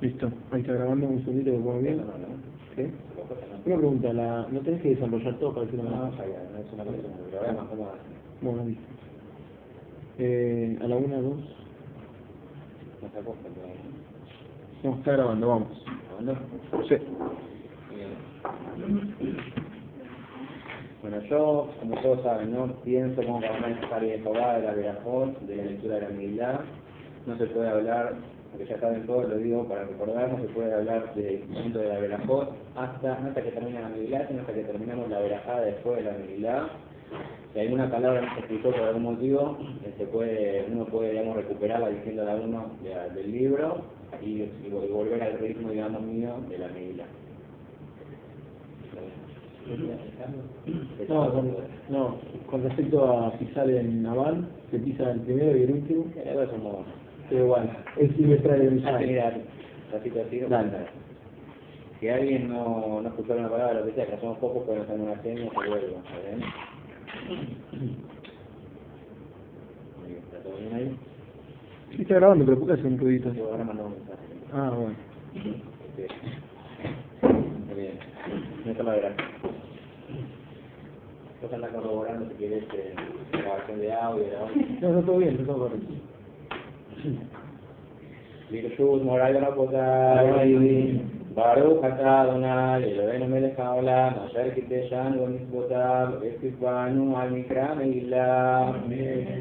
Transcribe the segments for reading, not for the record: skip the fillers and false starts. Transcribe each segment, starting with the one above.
Listo, ahí está grabando un segundito que pongo bien. ¿Sí? Una pregunta, ¿no tenés que desarrollar todo para decirlo? No, ya, no es una cosa muy programa, ¿cómo hace? Bueno, listo. A la 1, 2. No se acosta, No, está grabando, vamos. ¿grabando? Sí. Bien. Bueno, yo, como todos saben, ¿no? Pienso como que van a estar de Jehová, de la Verajot, de la lectura de la Megilá. No se puede hablar, porque ya saben todo, lo digo para recordar, no se puede hablar del momento de la Verajot hasta que termine la Megilá, sino hasta que terminamos la Verajá después de la Megilá. Si alguna palabra no se explicó por algún motivo, uno puede, digamos, recuperarla diciéndola uno del libro y volver al ritmo, digamos, mío de la Megilá. No, con respecto a pisar en Naval, se pisa el primero y el último. Eso es un modo. Pero igual, es simetral de mensaje. Mira, ratito así, Dale. Si alguien no escuchó una palabra, lo que sea, que somos pocos, pueden hacer una seña, se vuelve, ¿ven? Muy bien, ¿está todo bien ahí? Sí, está grabando, pero ¿por qué hace un ruidito? Yo ahora mando un mensaje. Ah, bueno. Muy bien. No está la verdad. Vos andás corroborando si querés grabación de audio, de audio. No, está todo bien, está todo correcto. Birshut moral Rabotay, Baruch Atah Adonai, Eloheinu melech haolam, asher קידשנו במצוותיו, וציוונו על מקרא מגילה.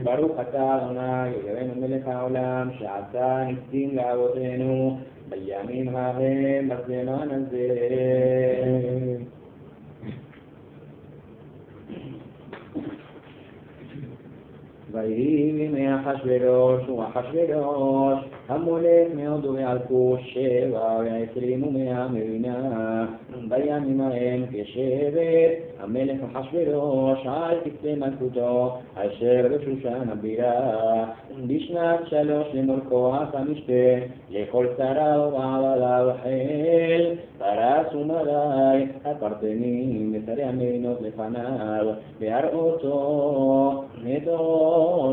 ברוך אתה אדוני, אלוהינו מלך העולם, שעשה ניסים לאבותינו, בימים ההם בזמן הזה. ויהי בימי אחשוורוש ואחשוורוש המולך מאוד ועל כוש 27 מדינה בימים ההם כשבט המלך אחשוורוש על כתבי מלכותו אשר בשושן הבירה בשנת 3 למלכו המשתה לכל שריו ועבדיו חיל פרס ומלאי הפרטנים ושרי המדינות לפניו בהראותו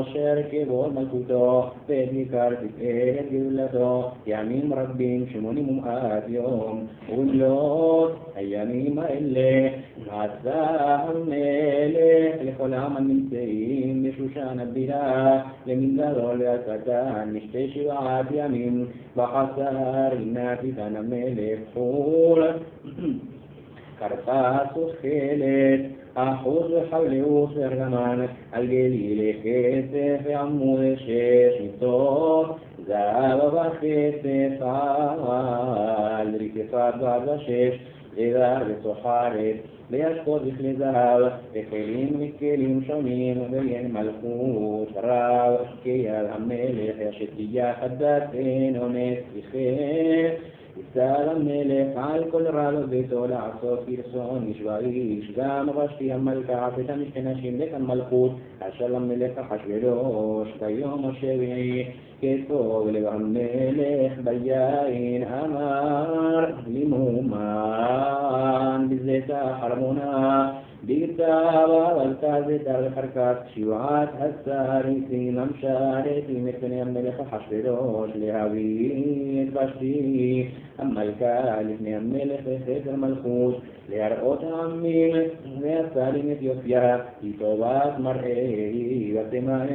אשר כבוד מלכותו ואת ניכר תפארת גדולתו ימים רבים 80 יום ובמלאת הימים האלה עשה המלך לכל העם הנמצאים בשושן הבירה למנזרו ולקטן משתה 7 ימים בחצר נתן המלך חול כרפס ותכלת אחוז וחבלאות וארגמן על גלילי כסף ועמוד 6 מיטות זהב וכסף על רקפת ו6 זהב וסוחרת וישפוט בכלי זהב וכלים מכלים שונים ואין מלכות רב כיד המלך השתייה חדת אין אונס וכן יסתר המלך על כל רב ביתו לעשות פרסום איש ואיש גם ושתי המלכה את המשתה נשים לכאן מלכות אשר למלך אחשוורוש ביום השביעי כטוב לב המלך ביין אמר למומן בזיתה חרמונה בכתב אבל זיתה לחרקת 7 השרים המשרתים את פני המלך אחשוורוש להביא את ושתי המלכה לפני המלך בחדר מלכות להראות העמים והשרים את יופייה היא טובת מראי ותמאן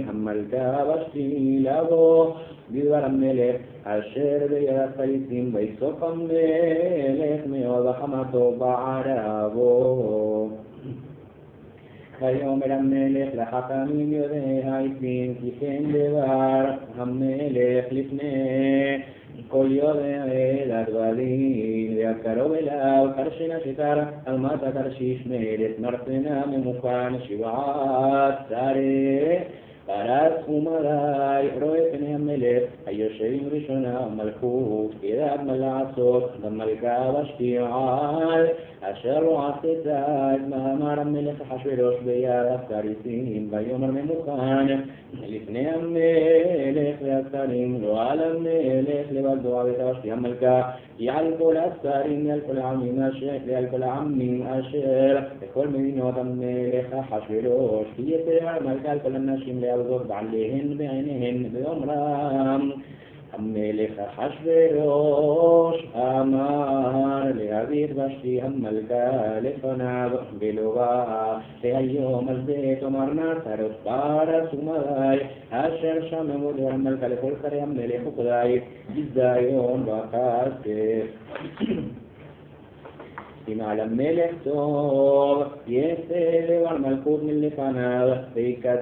המלכה ושתי לבוא בדבר המלך אשר ביד הפליטים ויסוף המלך מאוד וחמתו בערבו ויאמר המלך לחכמים יודעי העצים כי כן דבר המלך לפני כל יודעי הדברים והקרוב אליו קרשנה שתר על מטה תרשיש מלך מרצנה ממוכן 7 שרי פרס ומלאי רואה פני המלך היושבים ראשונה מלכות ידע מה לעשות במלכה ושתי על אשר לא עשתה את מאמר המלך אחשוורוש ביד הפריסים ויאמר ממוכן לפני המלך המלך והשרים, לא על המלך לבדו ותבשתי המלכה, כי על כל השרים ועל כל העמים אשר לכל מדינות המלך אחשוורוש, כי יתר המלכה על כל הנשים לעבדות בעליהן בעיניהן באומרם. המלך אחשוורוש אמר להביא את ושתי המלכה לפניו ולומר שהיום הזה תאמר נצרות פרס ומלאי אשר שממו המלכה לכל שרי המלך וכדאי ביזיון וכסף. אם על המלך טוב יסב על מלכות מלפניו ויכתב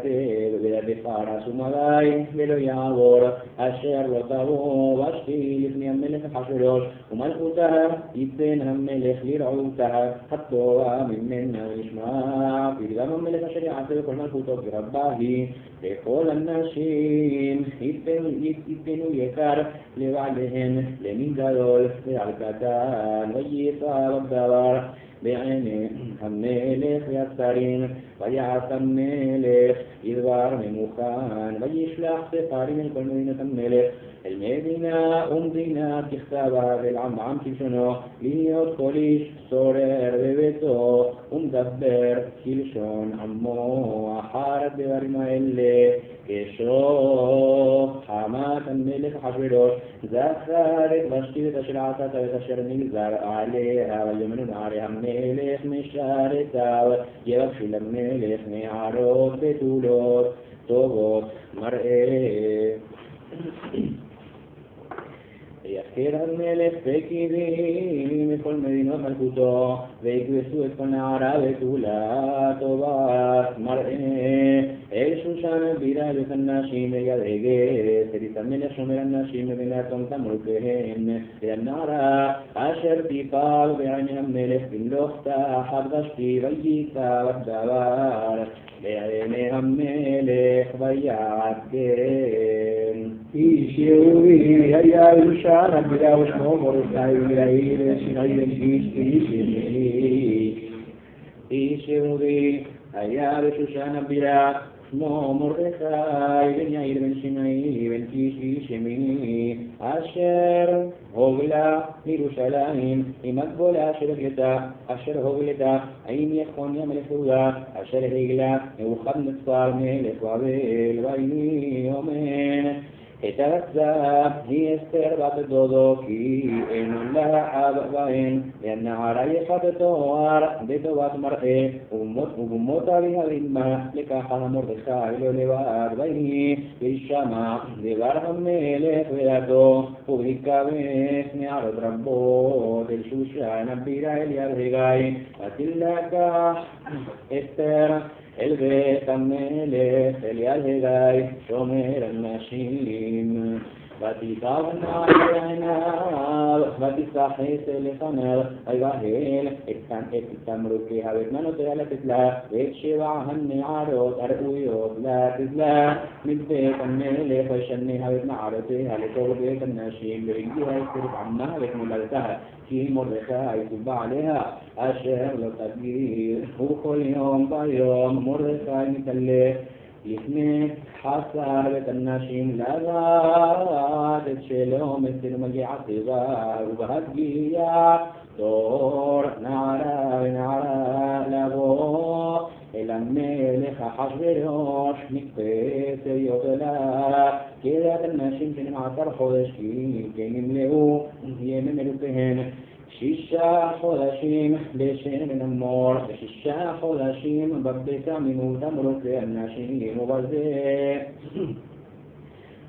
בידי פרס ומלאי ולא יעבור אשר לא תבוא ושתי לפני המלך אחשוורוש ומלכותה ייתן המלך לרעותה הטובה ממנה ונשמע וגם המלך אשר יעשה בכל מלכותו כרבה היא וכל הנשים ייתנו יקר לבעליהן למין גדול ועל קטן ויישא בדבר בעיני המלך והשרים ויעש המלך דבר ממוכן וישלח ספרים אל כל מדינות המלך אל מדינה ומדינה ככתבה ואל עם כלשונו להיות כל איש שורר בביתו ומדבר כלשון עמו אחר הדברים האלה כשוך חמת המלך אחשוורוש זכר את ושתי את אשר עשת ואת אשר נגזר עליה ויאמרו נערי המלך משרתיו יבקשו למלך נערות בתולות טובות מראה. ויחקר המלך פקידים מכל מדינות מלכותו ויקבצו את כל נערה בתולה טובת מראה אל שושן הבירה ואת הנשים ויד הגת את המלך שומר הנשים ובינתום תמרותיהן והנערה אשר תיפל בעיני המלך במלוך תחת ושתי ויישא בדבר בעיני המלך ויעדכן. איש יהודי היה ירושן הבירה ושמו מרדכי ולעיל שינוי איש יהודי היה בשושן הבירה שמו מרדכי בן יאיר בן שמעי בן קיש איש ימיני אשר הוגלה לירושלים עם הגבולה אשר הוגלתה עם יחוניה מלך יהודה אשר הגלה נבוכדנצר מלך בבל ויאמר את הרצה היא אסתר בת דודו כי אין לה אב ואם והנערה יפת תואר בטובת מראה ובמות אביה ואמה לקחה מרדכי לא לבד ויהי וישמע דבר המלך ודתו ויקבץ נערות רבות אל שושן הבירה אל ירהגי ותלקח אסתר אל בית המלך אל ירהגי שומר הנשים ותיטב נער עיניו ותשחס לפניו ויבהל את תמרוקיה ואת מנותיה לתת לה ואת שבע הנערות הראויות לתת לה מבית המלך וישניה ואת נערותיה לתור בית הנשים והגיעה אסתר עמה ואת מולדתה כי מרדכי טובה עליה אשר לא תגיד וכל יום ביום מרדכי מתהלך לפני חסר בית הנשים לדעת את שלום אצל מגיע סיבה ובהגיע תור נערה ונערה לבוא אל המלך אחשוורוש נקפץ יותלה כדת הנשים 12 חודשים כן נמלאו ימי מלוקיהן 6 חודשים בשמן המור ו6 חודשים בביתה מינות אמרוקי הנשים ובזה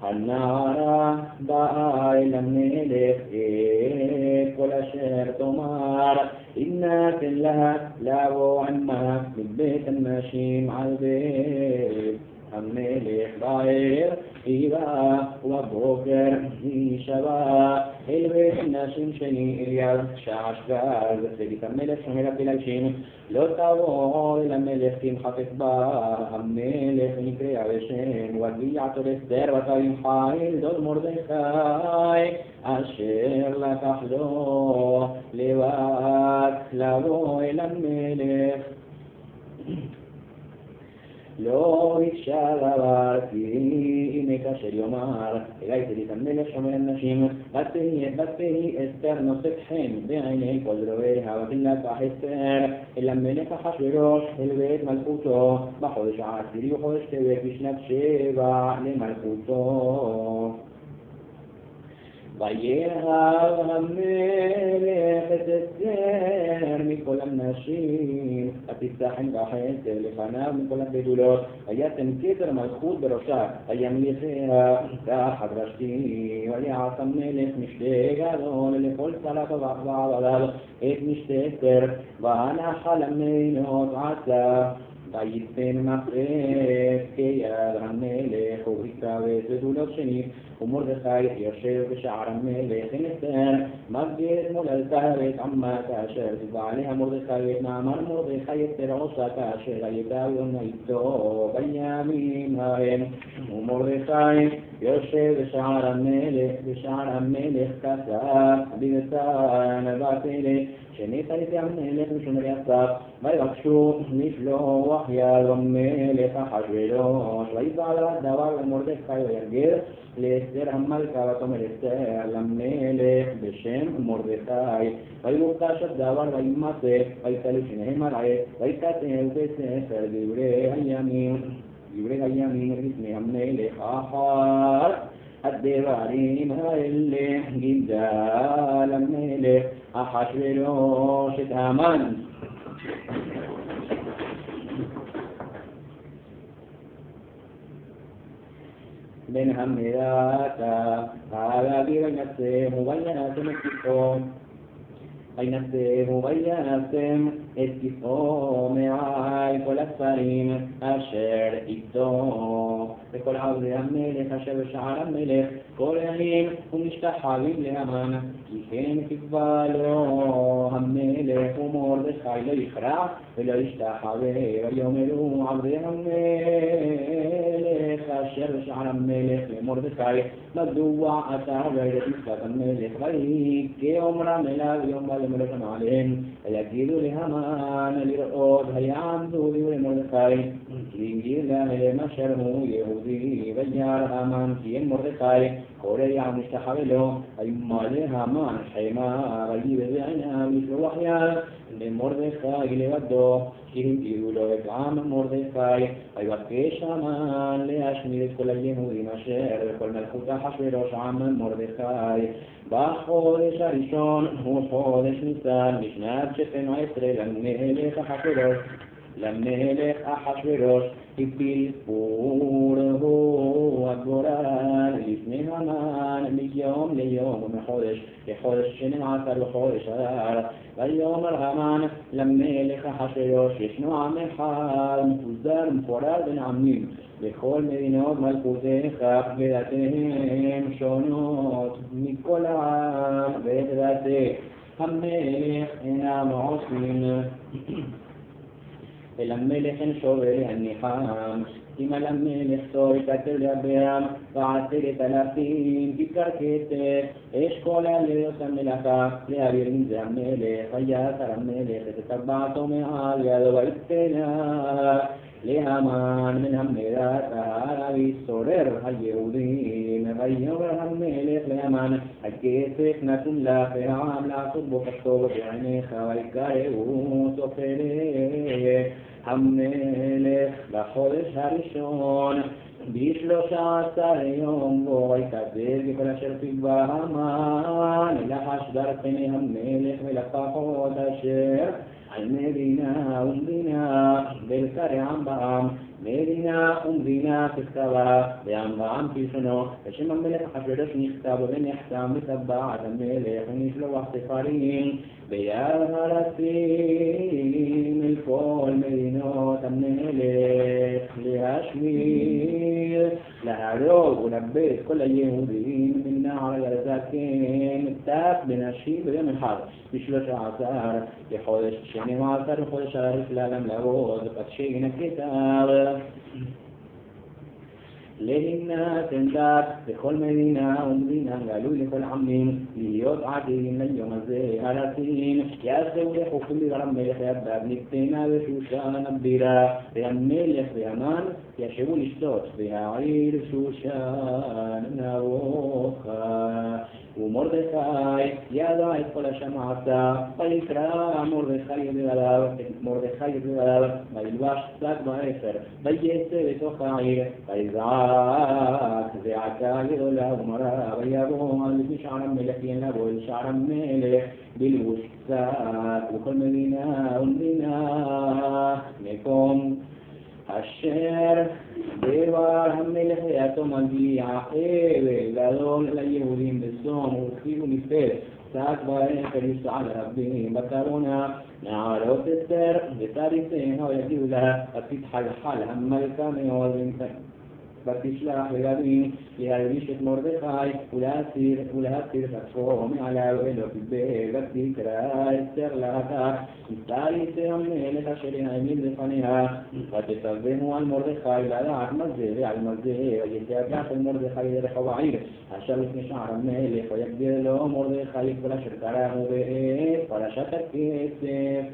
הנערה באה אל המלך את כל אשר תאמר אם תן לה לבוא עמה מבית הנשים על בית המלך בעיר היא באה ובבוקר היא שבה אל בית הנשים שני אליהו שעשגז ובית המלך שומר הפלגשים לא תבוא אל המלך תמחפש בה המלך נקרא בשם וגיעתו אסתר ותמחה אל דוד מרדכי אשר לקח לו לבד לבוא אל המלך לא ביקשה דבר, כי הנה כאשר יאמר, אלי תלית המלך שומר הנשים, בת תהי אסתר נושאת חן בעיני כל דבריה, ותלקח אסתר אל המלך אחשוורוש אל בית מלכותו, בחודש העשירי וחודש טבת בשנת 7 למלכותו. וירא המלך את אסתר מכל הנשים, ותפתחן בחסד לפניו מכל הבתולות, ויתן כתר מלכות בראשה, וימליכיה תחת ראשי, ויעש המלך משתה גדול לכל צלחו ועבדיו את משתה אסתר, והנחה למנות עשה. ויתן מחרף כיד המלך ובכתב בתולות שני, ומרדכי יושב בשער המלך עם אסתר, מגדיר מולדתה ואת עמה כאשר תבע עליה מרדכי ואת מאמר מרדכי אסתר עושה כאשר הייתה יונה איתו בימים ההם. ומרדכי יושב בשער המלך כסף בביתן בת-אל שנית על ידי המלך משומרי הסף, ויבקשו לשלוח יד המלך אחשוורוש, ויבעל הדבר למרדכי ויגר לאסתר המלכה, ותאמר אסתר למלך בשם מרדכי, ויבוקש הדבר וימצא, ויתלו שניהם על עץ, ויכתב בספר דברי הימים לפני המלך אחר הדברים האלה גידל המלך אחשוורוש את המן. בן המלאכה האוויר וינשאהו וינשם את כיסאו, וינשם את כיסאו מעל כל הספרים אשר איתו, וכל עבדי המלך אשר בשער המלך כל ימים ומשתחווים להמן, כי כן כתבה לו המלך ומרדכי לא יכרע ולא ישתחווה. ויאמרו עבדי המלך אשר בשער המלך למרדכי, מדוע אתה עובד את מצוות המלך? ויהי אומרם אליו יום בא למלכם עליהם, ויגידו להמן לראות ויעמדו למרדכי, כי גילה להם אשר הוא יהודי. וירא המן כי אין מרדכי קורע ומשתחווה לו, וימלא המן חמה, ויבא בעיניו לשלוח יד למרדכי לבדו, כי הגידו לו את עם מרדכי. ויבקש המן להשמיד את כל היהודים אשר בכל מלכות אחשוורוש עם מרדכי. בחודש הראשון הוא חודש ניסן בשנת 12 למלך אחשוורוש הפיל פורו הגורל לפני המן מיום ליום ומחודש לחודש 12 בחודש אדר. ויאמר המן למלך אחשוורוש, ישנו עם אחד מפוזר ומפורד בין עמים בכל מדינות מלכותך, ודתיהם שונות מכל העם, ודתי המלך אינם עושים אל המלך אין שובר הניחם. אם על המלך צור יקטר לגביהם ו10,000 כיכר כסף, אשכול להיות המלאכה להעביר עם זה המלך. ויעשר המלך את טבעתו מעל ידו ויתנה להמן מן המלאכה ויסורר היהודים. ויאמר המלך להמן, הכסף נתון לך והעם לעשות בו כטוב בעיניך, ויקראו סופרי המלך בחודש הראשון ב13 יום בו, ויקצר בכל אשר ציווה המן לחש דרכי המלך ולפחות אשר על מדינה ומדינה ולשרי עם בעם, מדינה ומדינה ככתבה בעם כלשונו. בשם המלך אחשוורוש נכתב ונחתם בטבעת המלך, ונשלוח ספרים ביד הרצים אל כל מדינות המלך להשמיד, להרוג ולאבד כל היהודים מן נער עד הזקן, טף בנשים ביום אחד ב13 לחודש 12 לחודש הראשון לעולם לעבוד, ופתשי הכתב. להינה תנדת בכל מדינה ומדינה גלוי לכל עמים להיות עתידים ליום הזה הרצים יעשו לחוקים בדרם מלך יבב נקטנה ושושן הבירה והמלך והמן ישבו לשתות והעיר שושן נרוחה ומרדכי ידע את כל השמעתה ויקרא מרדכי בגדיו וילבש שק באפר ויצא בתוך העיר ויזעק זעקה גדולה ומרה ויבוא לפני שער המלך ינבוא אל שער המלך בלבוש שק וכל מדינה ומדינה מקום אשר דבר המלך יתו מגיע אבל גדול ליהודים בסום ורחיב ומפר שק באפר ישעל רבים בקרונה נערות אסתר ותריסיה ויגידו לה תתחלחל המלכה מאוד ותשלח ילדים להלביש את מרדכי ולהסיר את עצמו מעליו ולא תתבא ותקרא אסתר לאחר ותריסיה המלך אשר העמיד לפניה ותצווהו על מרדכי לדעת מה זה ועל מה זה ויתגח אל מרדכי לרחוב העיר אשר לפני שער המלך ויגדיר לו מרדכי כל אשר קראנו בעת פרשת הכסף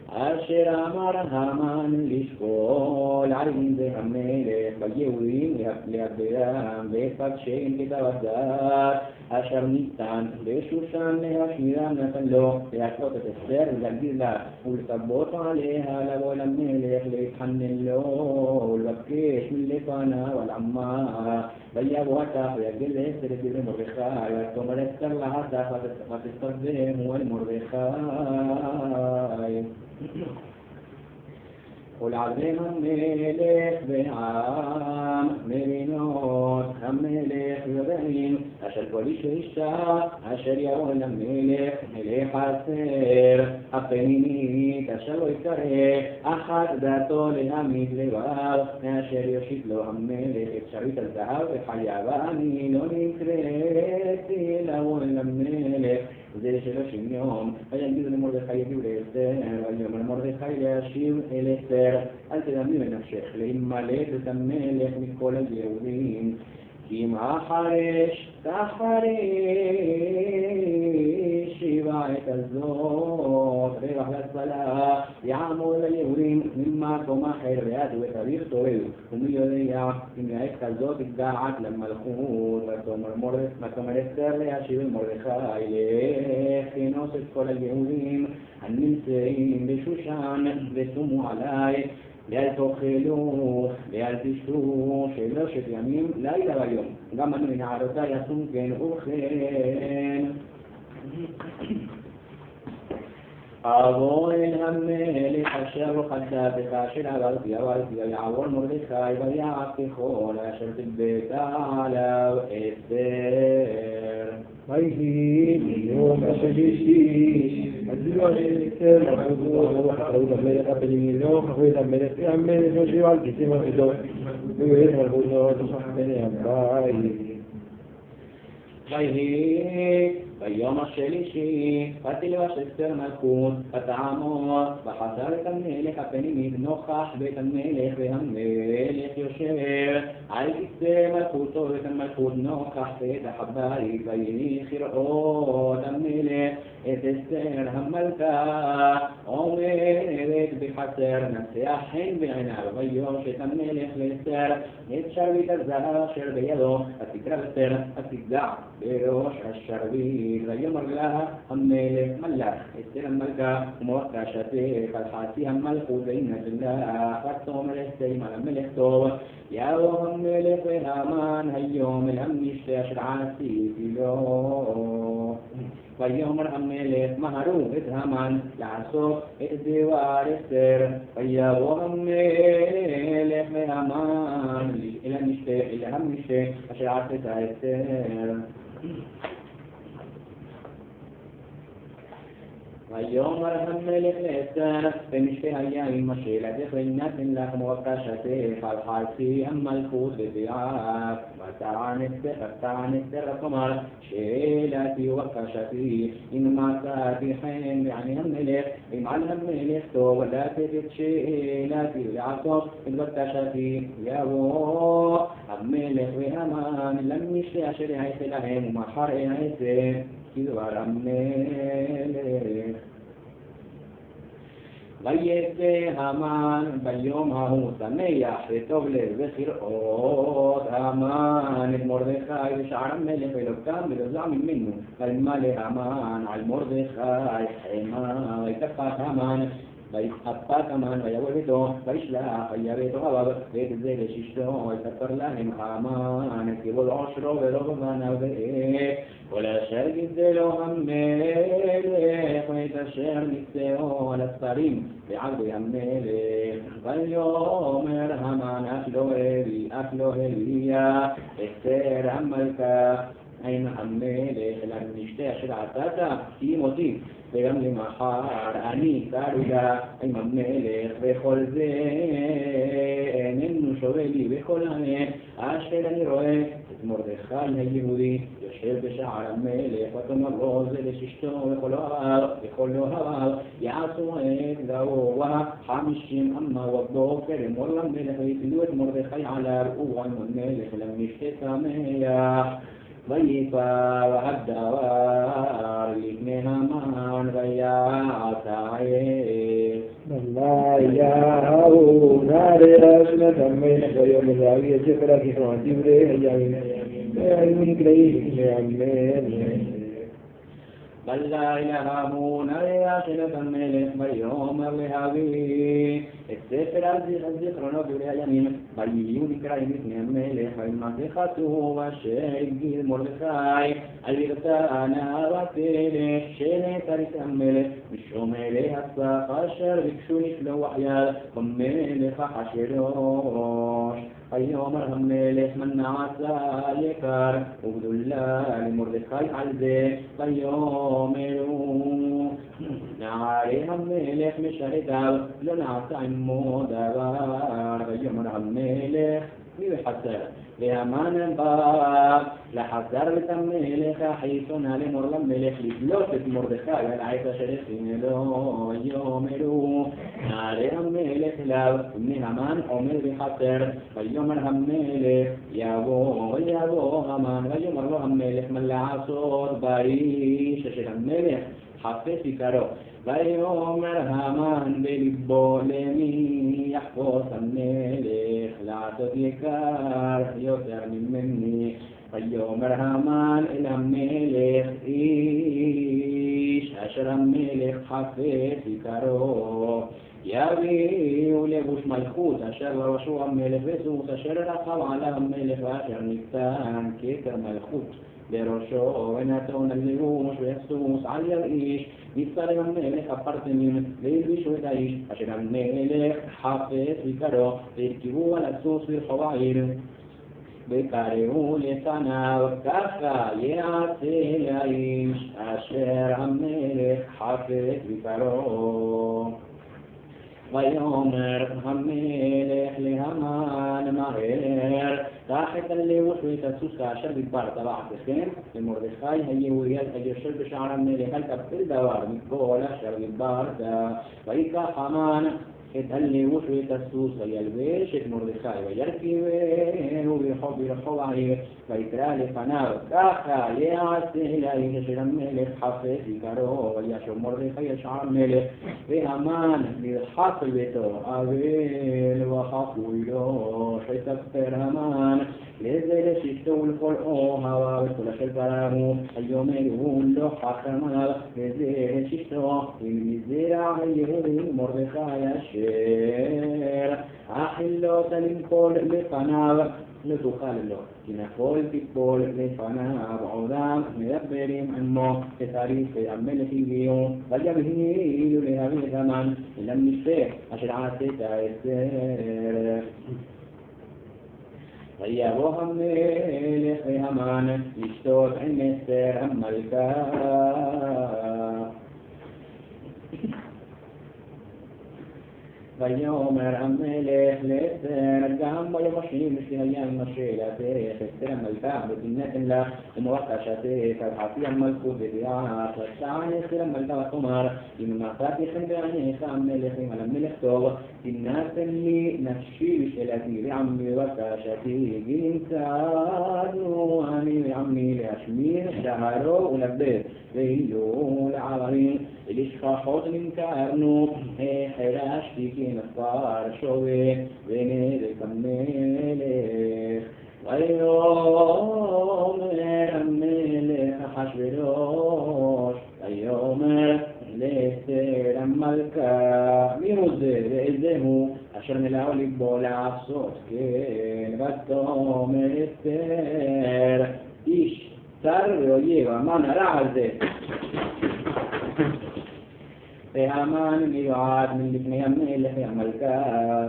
אשר אמר המן לשקול על ידי המלך ביהודים להגבירם ופגשם כתבדת אשר ניתן בשושן להשמירם נתן לו להכות את אסתר ולהגדיר לה ולצבות עליה לבוא למלך להתחנן לו ולבקש מלפניו על עמה ויבוא עתה ויגדיל לאסתר את דברי מרדכי ותאמר אסתר לעתה ותסתווהו על מרדכי ולעזם המלך והעם מרינות המלך יודעים אשר כל איש ואישה אשר יבוא אל המלך מלך אסתר הפנימית אשר לא יקרא אחת דעתו להעמיד לבב אשר יושיט לו המלך את שרית הזהב וחייבה אני לא נקראתי לבוא אל המלך זה 30 יום ויגידו למרדכי יגיעו לאסתר ויאמר מרדכי להשיב אל אסתר אל תדמי בנפשך להימלט את המלך מכל היהודים כי אם אחריש תחריש שבעת הזאת רווח להצלה יעמוד ליהודים ממקום אחר וידעו את אביך תוריד ומי יודע אם לעת כזאת תגעת למלכות ותאמר אסתר להשיב אל מרדכי לכנוס את כל היהודים הנמצאים בשושן ושמו עלי ואל תאכלו ואל תשתו 3 ימים לילה ויום גם אנו מנערותי יעשו כן ובכן אבוא אל המלך אשר חדה בך אשר עברתי ויעבור מרדכי ויעש ככל אשר תגבתה עליו אסתר ויהי ביום השלישי עזרו על אסתר וחקרו למלך הפנימיות וחקרו את המלך והמלך יושבו על כיסא מלכותו ובית מלכותו תחת הבית ויהי ביום השלישי ותלבש אסתר מלכות ותעמוד וחזר את המלך הפנימית נוכח בית המלך והמלך יושב על כיסא מלכותו ואת המלכות נוכח פתח הבית ויהי כראות המלך את אסתר המלכה עומדת בחצר נשא חן בעיניו ויוש את המלך לאסתר את שרביט הזהב אשר בידו ותקרא אסתר ותגע בראש השרביט ויאמר לה המלך מלך אסתר המלכה ומבקשתך על חצי המלכות ואינה שלך ותאמר אסתר על המלך טוב יבוא המלך והמן היום אל המשתה אשר עשיתי לו ויאמר המלך מהרו את המן לעשות את דבר אסתר ויבוא המלך והמן אל המשתה אשר עשית אסתר ויאמר המלך לאסתר במשתה היין שאלתך ונתן לך ובקשתך על חצי המלכות בביעך ותען אסתר ותאמר שאלתי ובקשתי אם מצאתי חן בעיני המלך אם על המלך טוב לתת את שאלתי ולעשות את בקשתי יבוא המלך והמן למשתה אשר יעשה להם ומחר יעשה כדבר המלך. ויצא המן ביום ההוא שמח וטוב לב וכראות המן את מרדכי ושער המלך ולוקם ולזע ממנו וימלא המן על מרדכי חמה ויתפת המן ויבוא ביתו וישלח וירא את אוהביו ואת זה לששתו ויספר להם המן את כבוד עושרו ורוב בניו כל אשר גזלו המלך ואת אשר נישאו על השרים בעבדי המלך ויאמר המן אף לא הביא אסתר המלכה אין המלך למשתה אשר עשתה כי מותי וגם למחר אני קרודה עם המלך וכל זה איננו שווה לי וכל העת אשר אני רואה את מרדכי היהודי יושב בשער המלך ותאמר לו זה לששתו וכל אוהביו יעשו את זהו 50 אמה בבוקר אמור למלך ויתלו את מרדכי עליו ועל המלך למשתה שמח ויפע הדבר לפני המן ויעתער ויהו נער שנת המלך ויום הזהבי ספר הכישרון דברי הימים והיו נקראים המלך בלילה ההוא נראה שנת המלך ויאמר להביא את ספר הזיכרונות דברי הימים ויהיו נקראים לפני המלך וימצא כתוב אשר הגיל מרדכי על ברכנה ותלך שנעתר את המלך משומרי הסך אשר ביקשו לשלוח יד במלך אחשוורוש ויאמר המלך מן נעשה יקר וגדולה למרדכי על זה ויאמרו נערי המלך משרתיו לא נעשה עמו דבר ויאמר המלך מי בחצר והמן בא לחצר את המלך החיצונה לאמור למלך לבלוט את מרדכי על העץ אשר הכין לו ויאמרו נערי המלך אליו ובני המן עומד בחצר ויאמר המלך יבוא המן ויאמר לו המלך מה לעשות באיש אשר המלך חפש יקרו ויאמר המן בלבו למי יחפוץ המלך לעשות יקר יותר ממני ויאמר המן אל המלך איש אשר המלך חפש יקרו יביאו לבוש מלכות אשר בראשו המלך וסוס אשר רכב עליו המלך ואשר ניתן כתר מלכות בראשו ונתון הלבוש והסוס על יד איש נצטלם המלך הפרטנים והלבישו את האיש אשר המלך חפש יקרו והרכבו על הסוס ברחוב העיר וקראו לפניו ככה יעשה לאיש אשר המלך חפש יקרו ויאמר המלך להמן מהר קח את הלבוש ואת הסוס כאשר דיברת בעצמכם למרדכי היהודי היושב בשער המלך אל תפל דבר מכל אשר דיברת ויקח המן את הלבוש ואת הסוס וילבש את מרדכי וירכבהו ברחוב העיר ויקרא לפניו ככה יעשה לאיש אשר המלך חפש יקרו וישוב מרדכי ישער המלך והמן נרחק ביתו אבל וחפוי לו שתספר המן לזה לששתו ולכל אוהביו וכל אשר קראו ויאמרו לו חכמיו לזה לששתו אם מזרע היהודי מרדכי אשר החלות לנפול לפניו לא תוכל לו כי נפול תיפול לפניו עודם מדברים עמו כתריך המלך הגיעו ויבהילו להביא את המן אל המשתה אשר עשית אסתר ויבוא המלך והמן לשתות עם אסתר המלכה ויאמר המלך לאסתר, גם ביום השני משתהיה משאלתך, אסתר המלכה ותינתן לך ומבקשתך, תבחתי המלכות ותירש, ותען אסתר המלכה ותאמר, אם מצאתי חן בעיניך המלך, אם על המלך טוב, תינתן לי נפשי בשאלתי לעמי ובקשתי, ונמצאנו אני לעמי להשמיר דהרו ולבד, ואילו לעברים ולשכחות נמכרנו, החרשתי כנפר שווה ונדק המלך. ויאמר המלך אחשוורוש, ויאמר לאסתר המלכה, מי הוא זה ואיזה הוא אשר מלאו ליבו לעשות כן? ותאמר אסתר, איש צר ואויב, המן הרע הזה, והמן מיועד מלפני המלך והמלכה,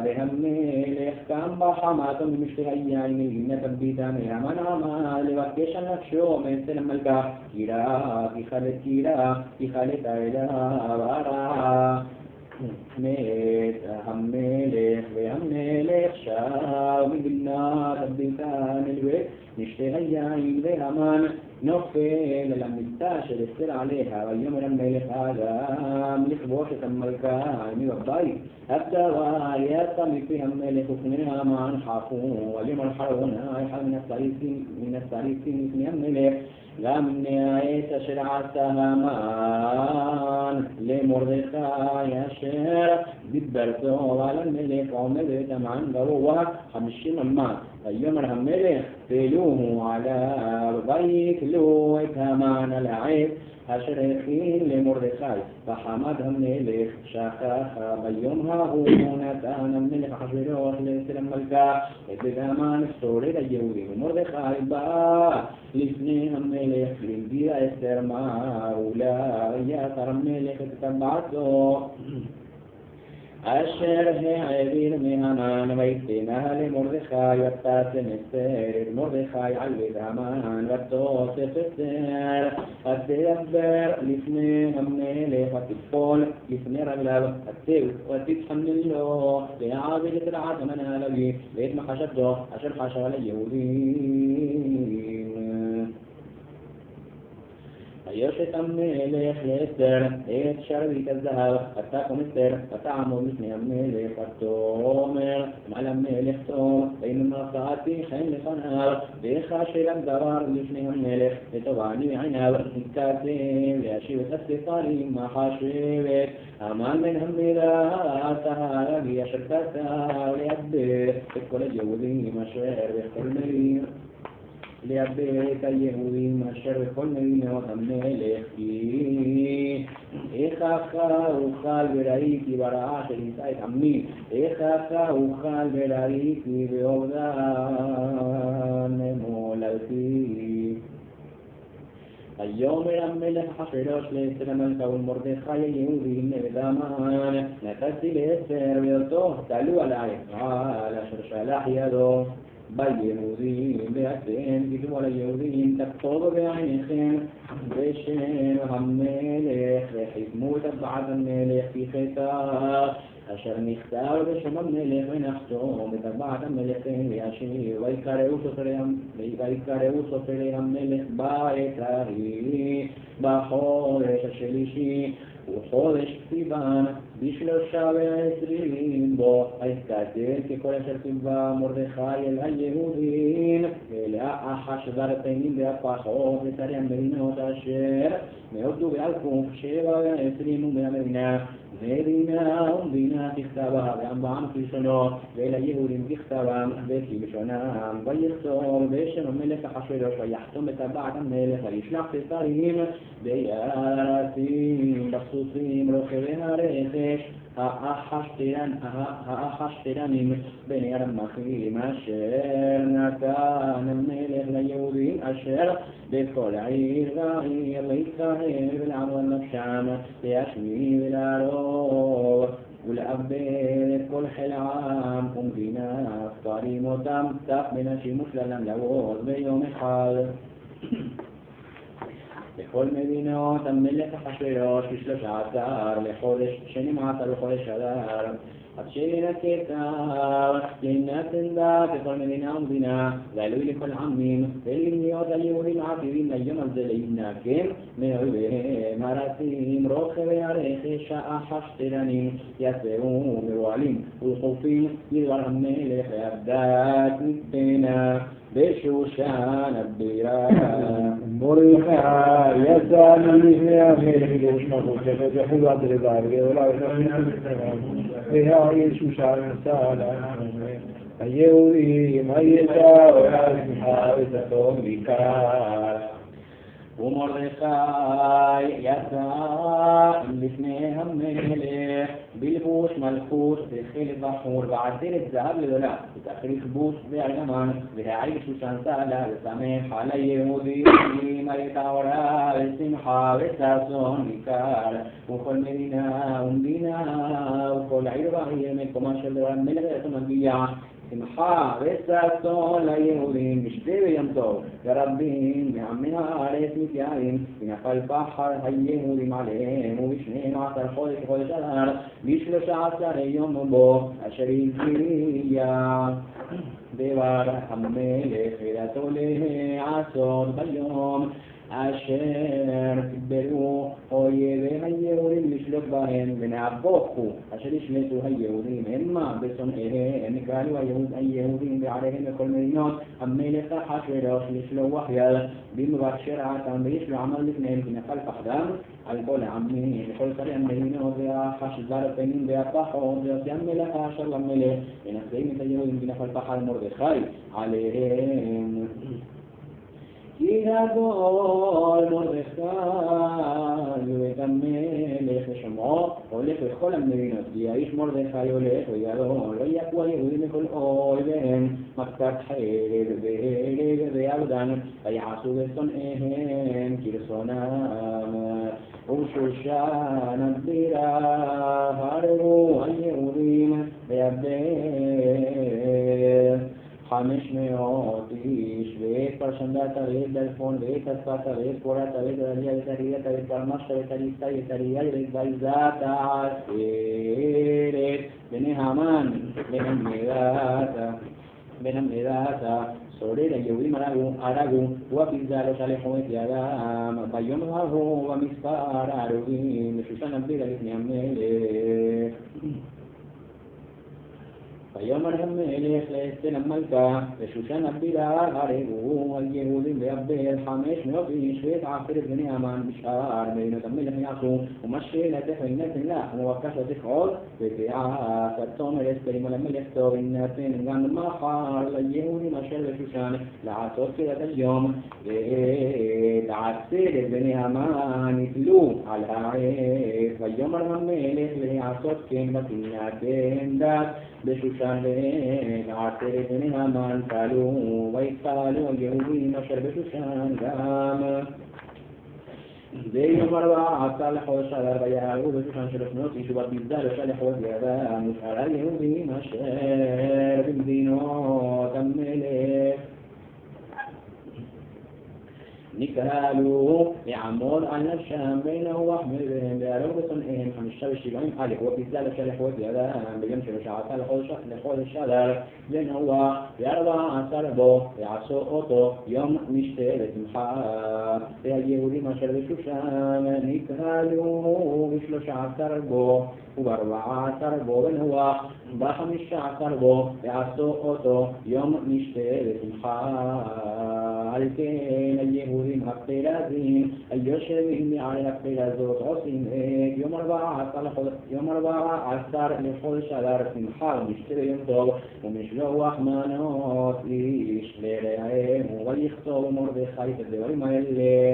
והמלך קם בחמת ומשתה היין מגינת הביתה, והמן עמד לבקש על נפשו מאצל המלכה, כי חלת אליו הרע. מת המלך והמלך שב מגינת הביתה נלווה משתה היין, והמן נופל על המיטה של אסתר עליה, ויאמר המלך אדם לכבוש את המלכה מבבית, הדבר יצא מפי המלך ופני המן חפו, ויאמר חרונה אחד מן הצריצים לפני המלך, גם מן העץ אשר עשה המן למרדכי אשר דיברתו על המלך, עומדת המן גרוע 50 אמה. ויאמר המלך תלוהו עליו, ויקלו את המן על העץ אשר הכין למרדכי, וחמד המלך שכח. ביום ההוא נתן המלך אחשוורוש לאסתר המלכה את בית המן שורד היהודים, ומרדכי בא לפני המלך והביאה אסתר מעולה, ויתר המלך את טבעתו אשר העביר מהמן, ויתנה למרדכי, ותשם אסתר את מרדכי על בית המן, ותוסף אסתר, ותדבר לפני המלך, ותפול לפני רגליו, ותתחנן לו, להעביר את רעת המן הלוי, ואת מחשתו אשר חשב על היהודים. ויושת המלך לאסתר את שרביט הזהב, ותקום אסתר, ותעמוד לפני המלך, ותאמר על המלך טוב, ואם מצאתי חן לפניו, וכשל הדבר לפני המלך, וטובעני מעיניו, התכוון להשיב את הספרים מחשבת, המן בן המלך ההלוי אשר כתב לאבד את כל היהודים אשר בכל מרים, לאבד היהודים אשר בכל מדינות המלך, כי איכך אוכל וראיתי ברעה של נישא את עמי, איכך אוכל וראיתי באובדן מולדתי. ויאמר המלך אחשוורוש לאסתר המלכה ולמרדכי היהודי נגד המן, נתתי לאסתר ואותו תעלו עלי על אשר שלח ידו ביהודים, ואתם תקראו על היהודים, תכתבו בעיניכם בשם המלך, וחיתמו את טבעת המלך כי חטא אשר נכתב בשם המלך, ונחתום בטבעת המלך וישיב, ויקראו סופרי המלך בעת ההיא בחודש השלישי וחודש סיוון ב23 בו, ויתקטר ככל אשר ציווה מרדכי אל היהודים ולאחשוורוש והפחות לשרי המדינות אשר מעובדו בעלקו 27 מהמדינה, ודינה ומדינה תכתבה וארבעם כלשונו, ואל היהודים תכתבם וכלשונם. ויכתוב בשם המלך אחשוורוש, ויחתום בטבעת המלך, וישלח שרים בירתים בסוסים רוכבי הרכש האחשתרנים בני הרמחים אשר נתן המלך ליהודים אשר בכל עיר ועיר להתקהל ולעמוד נפשם להשמיד ולהרוג ולאבד את כל חיל העם ומדינה, פרים אותם תח בנשים ושללם לעוז ביום אחד. לכל מדינות המלך אחשוורוש ב13 לחודש שנמעשר בחודש אדר עד שינקטר לנתן דת לכל מדינה ומדינה ועלוי לכל עמים ולמניות היהודים העתידים ליום הזה להינקם מאויביהם הרצים רוכבי הרכש האחשתרנים יצאו מרועלים ולחופים לדבר המלך ועבדת ניתנה בשושן הבירה מרדכי יצא לפני המלך בירושלים וחזר עד לבעל גדולה והעיר שושן נסע לעצמם היהודים היצא והשמחה ותתום ביקר ומרדכי יצא לפני המלך בלבוש מלכות וחלב בחור ועטרת זהב גדולה ותכריך בוש וארגמן והעיר שושן סעלה ושמח על היהודים היתעוררה ושמחה וששון ניכר וכל מדינה ומדינה וכל עיר ועיר מקומה של המלך המגיע שמחה וששון ליהודים בשתי ויום טוב ורבים מעמי הארץ מתיירים ונפל פחר היהודים עליהם וב12 חודש אדר ב13 יום בו אשר הגיע דבר המלך ודתו לעשות ביום אשר קיבלו אויבי היהודים לשלוט בהם ונהפוכו אשר ישלטו היהודים המה בשונאיהם נקראו היהודים בעריהם בכל מדינות המלך אחשוורוש לשלוח יד במבקשר עתם ויש לו עמל לפניהם ונפל פחדם על כל העמים לכל שרי המדינות והחשזר הפנים והפחות ויוצא המלך אשר למלך ונחזים את היהודים ונפל פחד מרדכי עליהם כי גדול מרדכי ואת המלך לשמעו הולך לכל המדינות כי האיש מרדכי הולך וגדול לא יכו היהודים מכל אויביהם מכת חרב והרג וירדן ויעשו בשונאיהם כרצונם ובשושן הבירה הרגו היהודים ויבדל 500 איש ואת פרשנדת ואת דלפון ואת הספת ואת פורת ואת דליה ואת הריית ואת קרמשת ואת הליסה ואת הרייה ואת בייזת העשרת בני המן בן המדתה סולל היהודים הרגו ופיזה לא שלחו את ידם ביום ההוא במספר ההרוגים ושושן הבירה לפני המלך ויאמר המלך לאסתר המלכה ושושן הבירה הרגו היהודים ויבדל 500 איש ואת עשרת בני המן בשאר מדינות המלך יעשו ומשאלתך ונתן לך ובקשתך עוד ותעש תאמר אסתר על המלך טוב ונתן גם מחר ליהודים אשר בשושן לעשות כדת היום ואת עשרת בני המן יתלו על העץ ויאמר המלך לעשות כן ותינתן דת בשושן ועשרת בני המן פעלו ויפעלו היהודים אשר בשושן גם ביום 14 לחודש אדר ויהרגו בשושן 300 איש ובפיזה לא שלחו את ידם ושאר היהודים אשר במדינות המלך נקהלו יעמוד על נפשם בינוח מלהם והרגו בשונאיהם 75 ופיזה לא שלחו את ידם ביום 13 לחודש אדר לנוח ו14 בו ועשו אותו יום משתה ושמחה והיהודים אשר בשושן נקהלו ב13 בו וב14 בו ונוח ב15 בו ועשו אותו יום משתה ושמחה על כן היהודים הפלזים היושבים מעל הפלז הזאת עושים את יום 14 לחודש אדר שמחה ומשתה ביום טוב ומשלוח מנות איש לרעהו ויכתוב מרדכי את הדברים האלה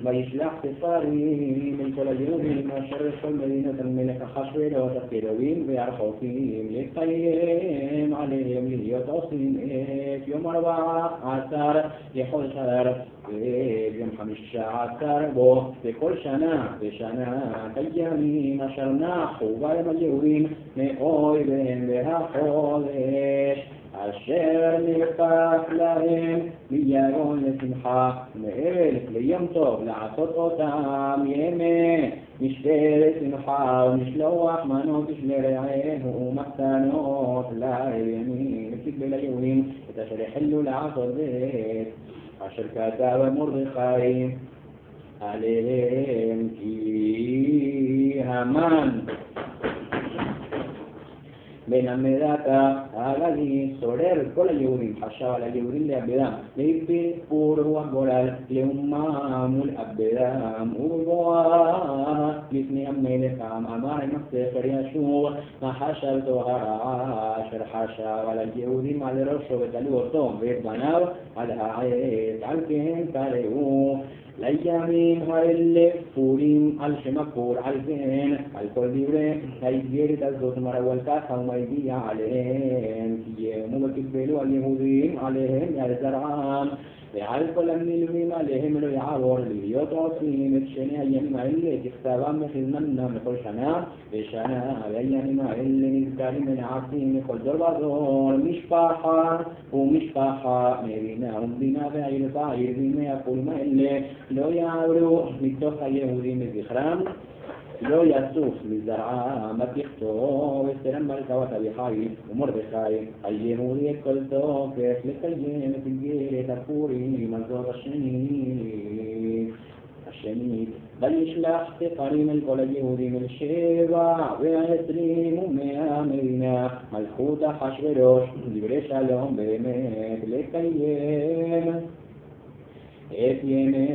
וישלח ספרים אל כל היהודים אשר בכל מדינות המלך אחשוורוש הקרובים והרחוקים לקיים עליהם להיות עושים את יום 14 לחודש אדר ויום 15 בו בכל שנה ושנה הימים אשר נחו בהם היהודים מאויביהם והחודש אשר נפתח להם מיגון לשמחה, מאלף ליום טוב לעשות אותם ימי משתה לשמחה, ומשלוח מנות לרעהו ומתנות לימין, וקיבל ליהודים את אשר החלו לעשות זאת, אשר כתב מרדכי עליהם כי המן בנמדתה הגדי סורר את כל היהודים, חשב על היהודים לאבדם, להגביל רוח גורל לאומם ולאבדם ובואה לפני המלך העם. אמר עם הספר ישוב מה חשבתו הרעה אשר חשב על היהודים על ראשו ותלו אותו ואת בניו על העץ, על כן קראו לימים האלה פורים על שם הפור, על כן, על כל דברי האיגרת הזאת מראו על ככה ומה הגיע עליהם, כי יאמו וקיבלו היהודים עליהם ועל זרעם ועל כל הנלווים עליהם לא יעבור להיות עושים את שני הימים האלה ככתבם וחזמנם לכל שנה ושנה, והימים האלה נזכרים ונעשים מכל דור ודור, משפחה ומשפחה, מדינה ומדינה ועיר ועיר, וימי הפורים האלה לא יעברו מתוך היהודים לזכרם, לא יסוף לזרעם, תכתוב אסתר המלכה ואביחיל ומרדכי היהודי את כל תוקף לקיים את איגרת הפורים הזאת השנית, וישלח ספרים אל כל היהודים אל 27 ומאה מדינה, מלכות אחשוורוש, דברי שלום באמת לקיים את ימי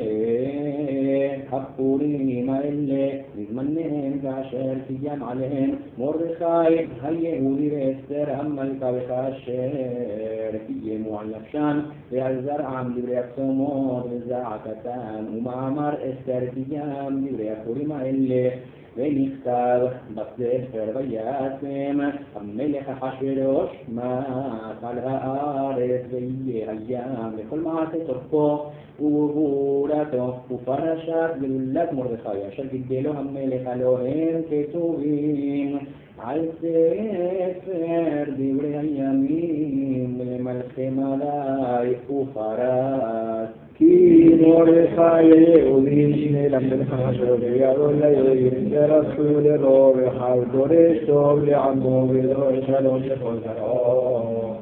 הפורים האלה בזמניהם כאשר קיים עליהם מרדכי היהודי ואסתר המלכה וכאשר קיימו על נפשם ועל זרעם דברי הצומות וזעקתן, ומאמר אסתר קיים דברי הפורים האלה ונכתב בספר וישם המלך אחשוורוש מס על הארץ ויהיה הים לכל מעשה צורכו וגבורתו ופרשת גלולת מרדכי אשר גידלו המלך עליהם כתובים על ספר דברי הימים למלכי מלאי ופרס כי מרדכי יהודי שני למלך אחשוורוש וידון ליהודים ורצו לרוב דורש טוב לעמו ודורש שלום לכל זרעו.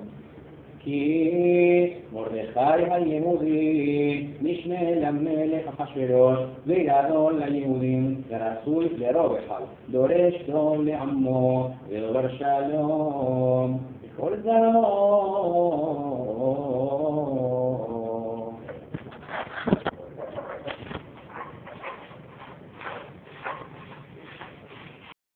כי מרדכי היהודי משנה למלך אחשוורוש וידון ליהודים ורצוי לרוב אחד, דורש טוב לעמו ודורש שלום לכל זרעו.